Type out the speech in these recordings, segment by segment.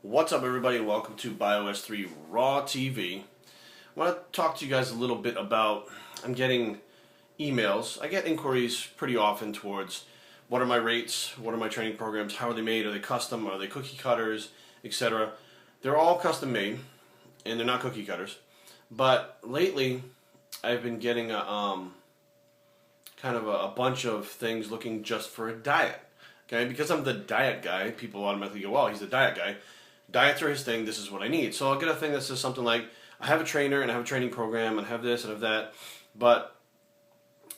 What's up, everybody, and welcome to BioS3 Raw TV. I want to talk to you guys a little bit about, I'm getting emails. I get inquiries pretty often towards what are my rates, what are my training programs, how are they made, are they custom, are they cookie cutters, etc. They're all custom made, and they're not cookie cutters. But lately, I've been getting a bunch of things looking just for a diet. Okay, because I'm the diet guy, people automatically go, well, he's the diet guy. Diets are his thing, this is what I need. So I'll get a thing that says something like, I have a trainer and I have a training program and I have this and I have that, but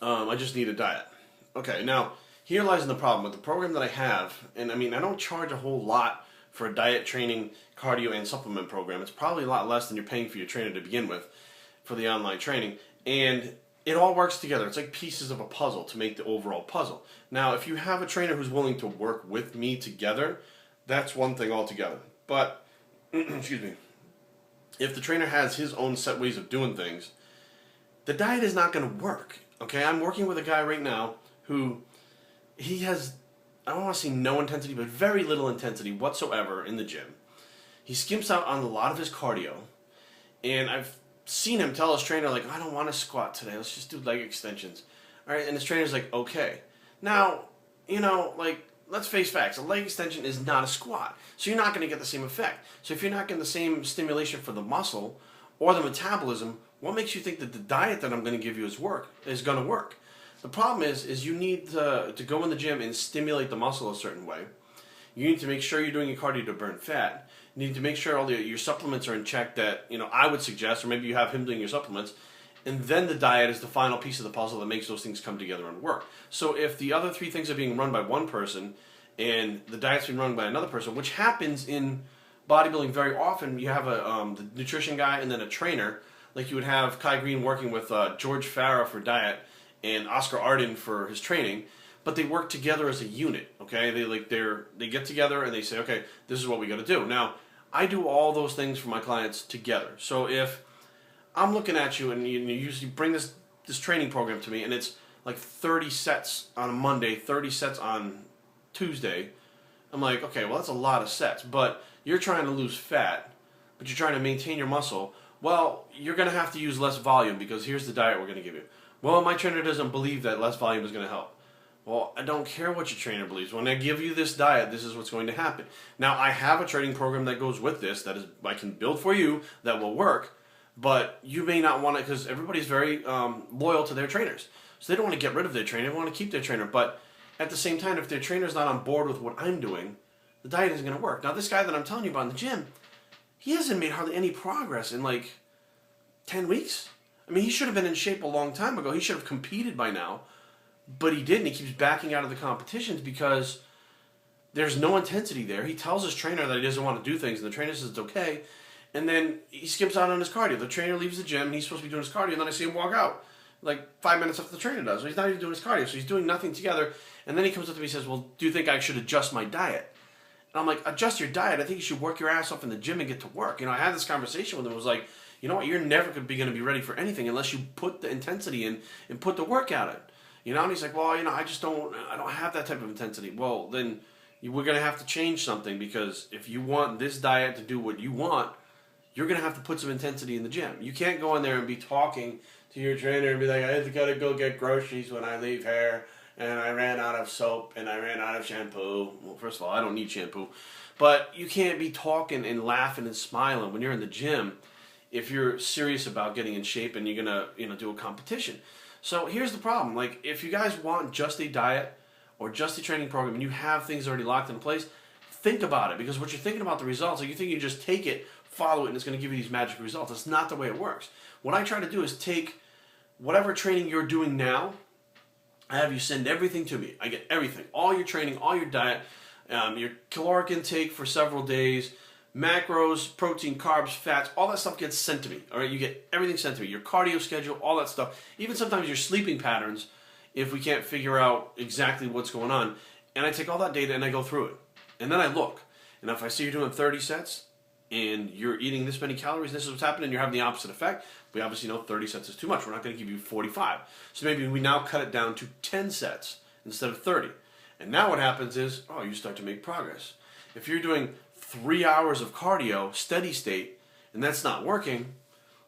I just need a diet. Okay, now, here lies in the problem with the program that I have, and I mean, I don't charge a whole lot for a diet, training, cardio, and supplement program. It's probably a lot less than you're paying for your trainer to begin with for the online training, and it all works together. It's like pieces of a puzzle to make the overall puzzle. Now, if you have a trainer who's willing to work with me together, that's one thing altogether. But, excuse me, if the trainer has his own set ways of doing things, the diet is not going to work. Okay, I'm working with a guy right now who, he has, I don't want to say no intensity, but very little intensity whatsoever in the gym. He skimps out on a lot of his cardio, and I've seen him tell his trainer, like, I don't want to squat today, let's just do leg extensions. All right, and his trainer's like, okay. Now, you know, like, let's face facts, a leg extension is not a squat, so you're not going to get the same effect. So if you're not getting the same stimulation for the muscle or the metabolism, what makes you think that the diet that I'm going to give you is going to work? The problem is you need to go in the gym and stimulate the muscle a certain way. You need to make sure you're doing your cardio to burn fat. You need to make sure all your supplements are in check that, you know, I would suggest, or maybe you have him doing your supplements, and then the diet is the final piece of the puzzle that makes those things come together and work. So if the other three things are being run by one person and the diet's being run by another person, which happens in bodybuilding very often, you have the nutrition guy and then a trainer. Like you would have Kai Green working with George Farah for diet and Oscar Arden for his training, but they work together as a unit. Okay, they get together and they say, okay, this is what we got to do. Now, I do all those things for my clients together. So if I'm looking at you and you usually bring this training program to me and it's like 30 sets on a Monday, 30 sets on Tuesday, I'm like, okay, well, that's a lot of sets, but you're trying to lose fat, but you're trying to maintain your muscle. Well, you're going to have to use less volume because here's the diet we're going to give you. Well, my trainer doesn't believe that less volume is going to help. Well, I don't care what your trainer believes. When I give you this diet, this is what's going to happen. Now, I have a training program that goes with this that is I can build for you that will work, but you may not want it because everybody's very loyal to their trainers. So they don't want to get rid of their trainer. They want to keep their trainer. But at the same time, if their trainer's not on board with what I'm doing, the diet isn't going to work. Now, this guy that I'm telling you about in the gym, he hasn't made hardly any progress in like 10 weeks. I mean, he should have been in shape a long time ago. He should have competed by now, but he didn't. He keeps backing out of the competitions because there's no intensity there. He tells his trainer that he doesn't want to do things, and the trainer says it's okay, and then he skips out on his cardio. The trainer leaves the gym, and he's supposed to be doing his cardio, and then I see him walk out like 5 minutes after the trainer does. So he's not even doing his cardio, so he's doing nothing together, and then he comes up to me and says, well, do you think I should adjust my diet? And I'm like, adjust your diet? I think you should work your ass off in the gym and get to work. You know, I had this conversation with him. It was like, you know what, you're never going to be ready for anything unless you put the intensity in and put the work out in. You know, and he's like, well, you know, I don't have that type of intensity. Well, then we're going to have to change something because if you want this diet to do what you want, you're going to have to put some intensity in the gym. You can't go in there and be talking to your trainer and be like, I got to go get groceries when I leave here, and I ran out of soap, and I ran out of shampoo. Well, first of all, I don't need shampoo. But you can't be talking and laughing and smiling when you're in the gym if you're serious about getting in shape and you're going to do a competition. So here's the problem. Like, if you guys want just a diet or just a training program and you have things already locked in place, think about it. Because what you're thinking about the results, like you think you just take it, follow it, and it's going to give you these magic results. That's not the way it works. What I try to do is take whatever training you're doing now, I have you send everything to me. I get everything. All your training, all your diet, your caloric intake for several days, macros, protein, carbs, fats, all that stuff gets sent to me. All right, you get everything sent to me. Your cardio schedule, all that stuff. Even sometimes your sleeping patterns, if we can't figure out exactly what's going on. And I take all that data and I go through it. And then I look. And if I see you're doing 30 sets and you're eating this many calories, this is what's happening, you're having the opposite effect, we obviously know 30 sets is too much. We're not going to give you 45. So maybe we now cut it down to 10 sets instead of 30. And now what happens is, oh, you start to make progress. If you're doing 3 hours of cardio, steady state, and that's not working,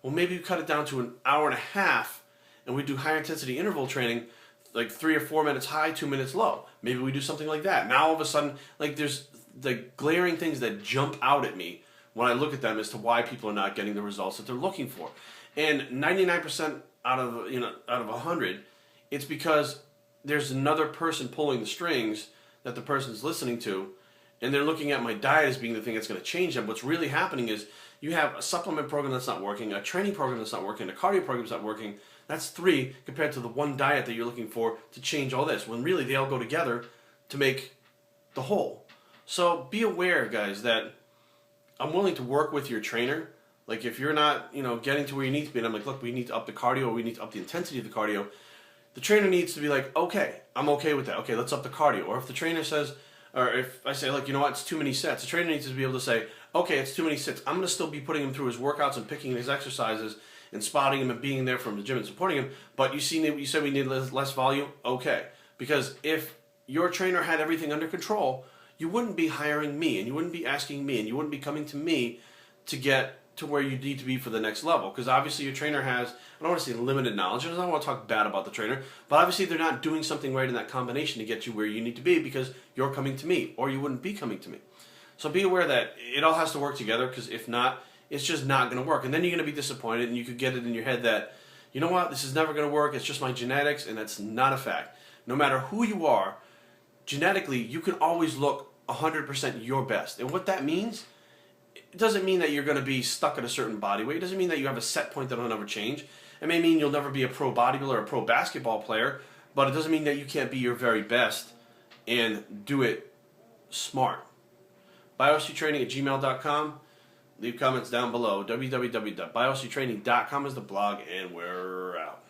well, maybe we cut it down to an hour and a half, and we do high intensity interval training, like 3 or 4 minutes high, 2 minutes low. Maybe we do something like that. Now all of a sudden, like, there's the glaring things that jump out at me when I look at them as to why people are not getting the results that they're looking for. And 99% out of 100, it's because there's another person pulling the strings that the person's listening to, and they're looking at my diet as being the thing that's going to change them. What's really happening is you have a supplement program that's not working, a training program that's not working, a cardio program that's not working. That's 3 compared to the one diet that you're looking for to change all this, when really they all go together to make the whole. So be aware, guys, that I'm willing to work with your trainer. Like, if you're not, getting to where you need to be, and I'm like, look, we need to up the cardio, or we need to up the intensity of the cardio, the trainer needs to be like, okay, I'm okay with that. Okay, let's up the cardio. Or if the trainer says, or if I say, like, you know what, it's too many sets, the trainer needs to be able to say, okay, it's too many sets. I'm going to still be putting him through his workouts and picking his exercises and spotting him and being there from the gym and supporting him. But you said we need less volume? Okay. Because if your trainer had everything under control, you wouldn't be hiring me, and you wouldn't be asking me, and you wouldn't be coming to me to get to where you need to be for the next level. Because obviously your trainer has, I don't want to say limited knowledge, I don't want to talk bad about the trainer, but obviously they're not doing something right in that combination to get you where you need to be, because you're coming to me, or you wouldn't be coming to me. So be aware that it all has to work together, because if not, it's just not going to work. And then you're going to be disappointed, and you could get it in your head that, you know what, this is never going to work, it's just my genetics, and that's not a fact. No matter who you are, genetically, you can always look 100% your best. And what that means, it doesn't mean that you're going to be stuck at a certain body weight. It doesn't mean that you have a set point that will never change. It may mean you'll never be a pro bodybuilder or a pro basketball player, but it doesn't mean that you can't be your very best and do it smart. bioctraining@gmail.com. Leave comments down below. www.bioctraining.com is the blog, and we're out.